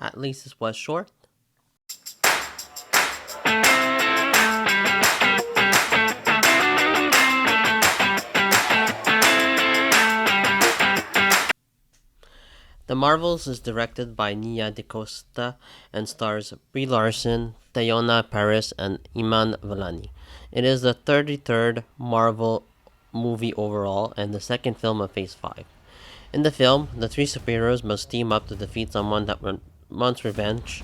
At least it was short. The Marvels is directed by Nia DaCosta and stars Brie Larson, Tayona Paris, and Iman Vellani. It is the 33rd Marvel movie overall and the second film of Phase 5. In the film, the three superheroes must team up to defeat someone that wants revenge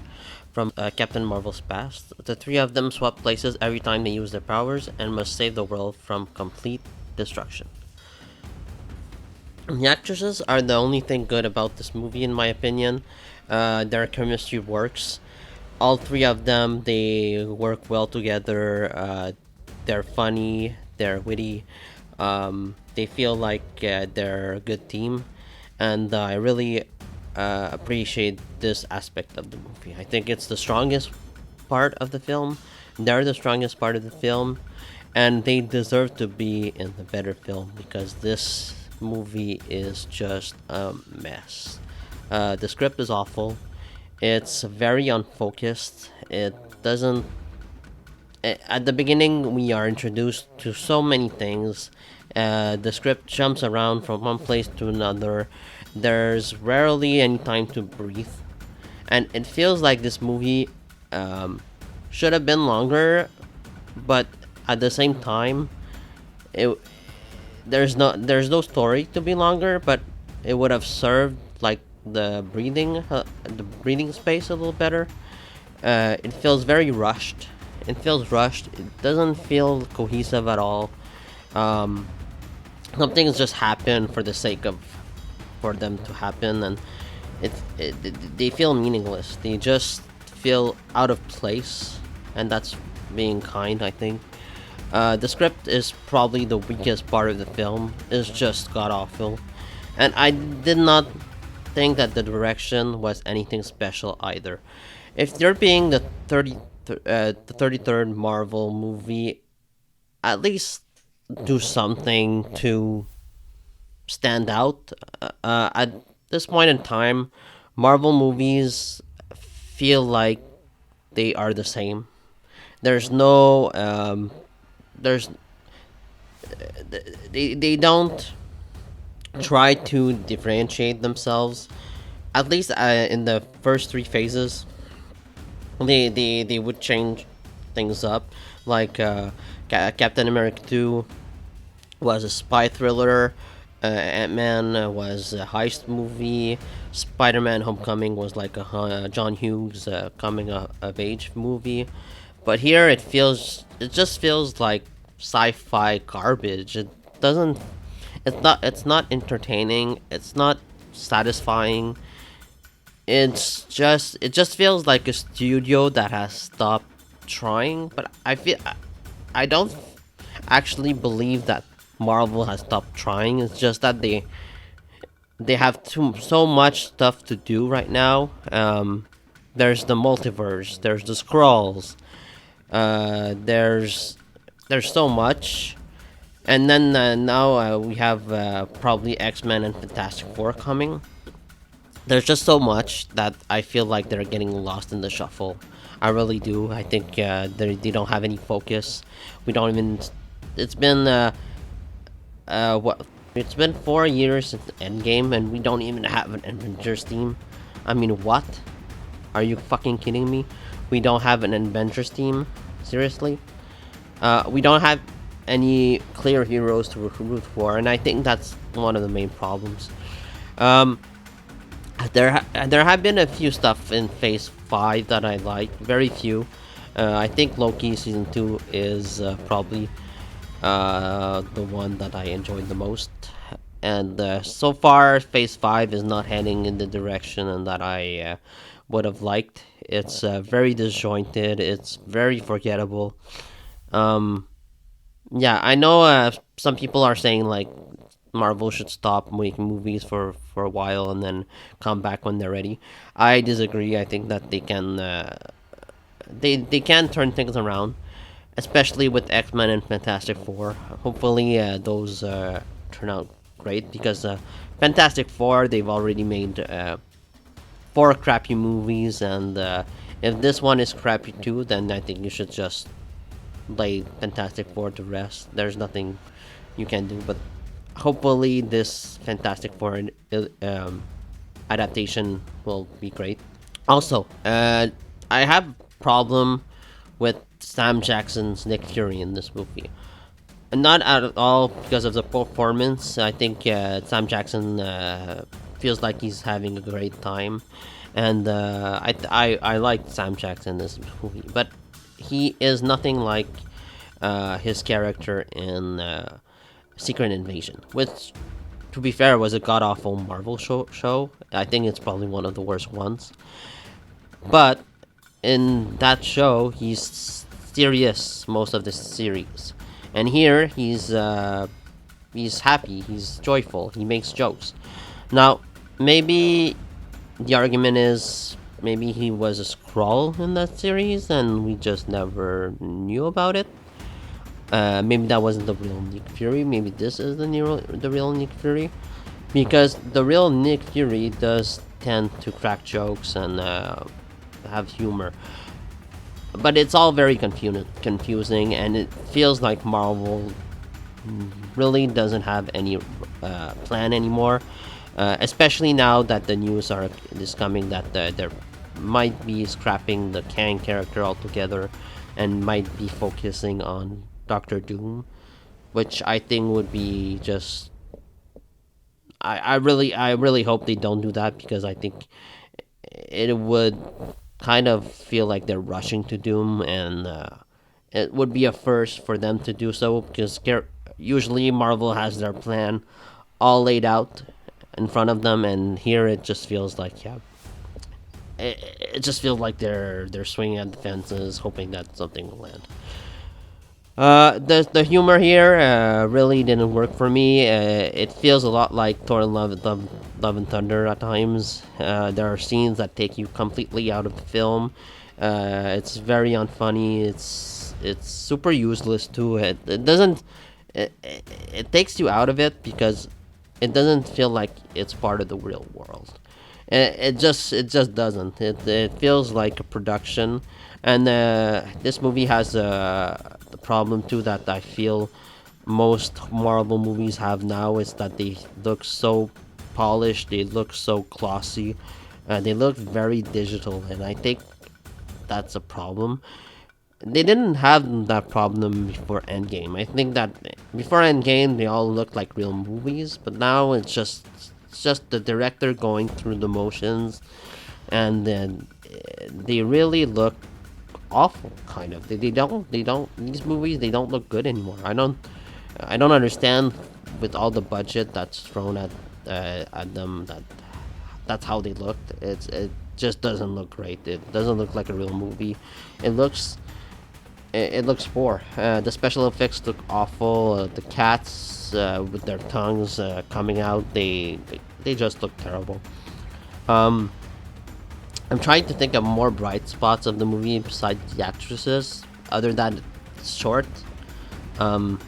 from Captain Marvel's past. The three of them swap places every time they use their powers and must save the world from complete destruction. The actresses are the only thing good about this movie, in my opinion. Their chemistry works. All three of them, they work well together. They're funny, they're witty. They feel like they're a good team, and I really appreciate this aspect of the movie. I think it's the strongest part of the film. They're the strongest part of the film, and they deserve to be in the better film because this movie is just a mess. The script is awful. It's very unfocused. It doesn't. At the beginning, we are introduced to so many things. The script jumps around from one place to another. There's rarely any time to breathe, and it feels like this movie should have been longer, but at the same time, it there's no story to be longer, but it would have served like the breathing space a little better. It feels very rushed. It feels rushed. It doesn't feel cohesive at all. Um, some things just happen for the sake of for them to happen, and they feel meaningless. They just feel out of place, and that's being kind, I think. The script is probably the weakest part of the film. It's just god awful, and I did not think that the direction was anything special either. If they're being the 33rd Marvel movie, at least do something to stand out. At this point in time, Marvel movies feel like they are the same. There's no there's they don't try to differentiate themselves. At least in the first three phases, they would change things up. Like Captain America 2 was a spy thriller. Ant-Man was a heist movie. Spider-Man: Homecoming was like a John Hughes coming of age movie. But here it just feels like sci-fi garbage. It doesn't. It's not entertaining. It's not satisfying. It just feels like a studio that has stopped trying. But I don't actually believe that Marvel has stopped trying. It's just that they have so much stuff to do right now. There's the multiverse. There's the scrolls. There's so much, and then now we have probably X-Men and Fantastic Four coming. There's just so much that I feel like they're getting lost in the shuffle. I really do. I think they don't have any focus. We don't even. It's been what? It's been 4 years since Endgame, and we don't even have an Avengers team. I mean, what? Are you fucking kidding me? We don't have an Avengers team. Seriously? We don't have any clear heroes to root for, and I think that's one of the main problems. Um, there have been a few stuff in Phase 5 that I like, very few. I think Loki season 2 is probably the one that I enjoyed the most. And so far, Phase 5 is not heading in the direction and that I would have liked. It's very disjointed. It's very forgettable. Um, yeah, I know some people are saying like Marvel should stop making movies for a while and then come back when they're ready. I disagree. I think that they can turn things around, especially with X Men and Fantastic Four. Hopefully, those turn out great because Fantastic Four they've already made four crappy movies, and if this one is crappy too, then I think you should just lay Fantastic Four to rest. There's nothing you can do, but hopefully this Fantastic Four adaptation will be great. Also, I have problem with Sam Jackson's Nick Fury in this movie. And not at all because of the performance. I think Sam Jackson feels like he's having a great time, and I like Sam Jackson in this movie, but he is nothing like his character in Secret Invasion, which, to be fair, was a god awful Marvel show. I think it's probably one of the worst ones. But in that show, he's serious most of the series, and here he's happy, he's joyful, he makes jokes. Now, maybe the argument is maybe he was a Skrull in that series, and we just never knew about it. Maybe that wasn't the real Nick Fury. Maybe this is the real Nick Fury, because the real Nick Fury does tend to crack jokes and have humor. But it's all very confusing, and it feels like Marvel really doesn't have any plan anymore. Especially now that the news is coming that there might be scrapping the Kang character altogether, and might be focusing on Doctor Doom, which I think would be just. I really hope they don't do that, because I think it would kind of feel like they're rushing to Doom, and it would be a first for them to do so, because usually Marvel has their plan all laid out in front of them, and here it just feels like, yeah, it just feels like they're swinging at the fences, hoping that something will land. The humor here really didn't work for me. It feels a lot like Thor: Love and Thunder at times. There are scenes that take you completely out of the film. It's very unfunny. It's super useless too. It doesn't. It takes you out of it because it doesn't feel like it's part of the real world. It just doesn't. It feels like a production, and this movie has the problem too that I feel most Marvel movies have now, is that they look so polished, they look so glossy, they look very digital, and I think that's a problem. They didn't have that problem before Endgame. I think that before Endgame, they all looked like real movies, but now it's just the director going through the motions, and then they really look awful. Kind of. They don't. These movies, they don't look good anymore. I don't understand, with all the budget that's thrown at them, that's how they looked. It just doesn't look great. It doesn't look like a real movie. It looks it looks poor. The special effects look awful. The cats with their tongues coming out, they just look terrible. Um, I'm trying to think of more bright spots of the movie besides the actresses. Other than it's short, um,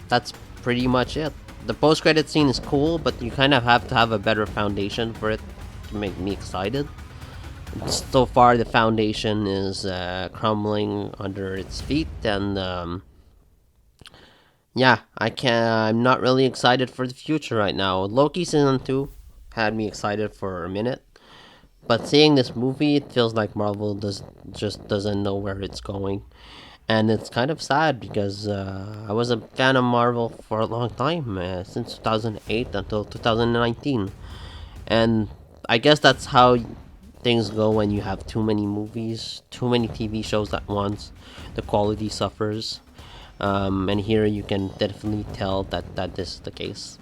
that's pretty much it. The post-credit scene is cool, but you kind of have to have a better foundation for it to make me excited. So far, the foundation is crumbling under its feet, and yeah, I'm not really excited for the future right now. Loki season 2 had me excited for a minute, but seeing this movie, it feels like Marvel just doesn't know where it's going, and it's kind of sad because I was a fan of Marvel for a long time, since 2008 until 2019, and I guess that's how things go when you have too many movies, too many TV shows at once. The quality suffers, and here you can definitely tell that this is the case.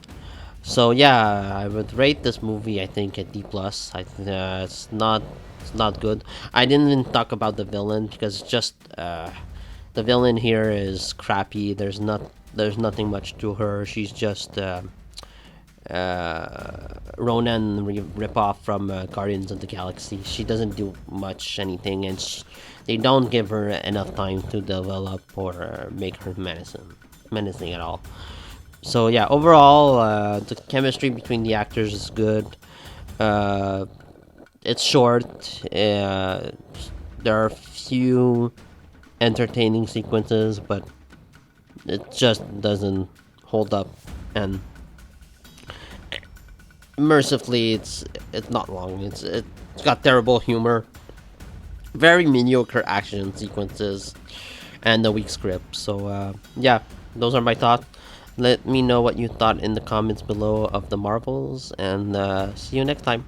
So yeah, I would rate this movie, I think, a D plus. It's not good. I didn't even talk about the villain because just the villain here is crappy. There's nothing much to her. She's just Ronan ripoff from Guardians of the Galaxy. She doesn't do much anything, and they don't give her enough time to develop or make her menacing at all. So yeah, overall, the chemistry between the actors is good. Uh, It's short. There are few entertaining sequences, but it just doesn't hold up. And mercifully, it's not long. It's got terrible humor, very mediocre action sequences, and a weak script. So yeah, those are my thoughts. Let me know what you thought in the comments below of the Marvels, and see you next time.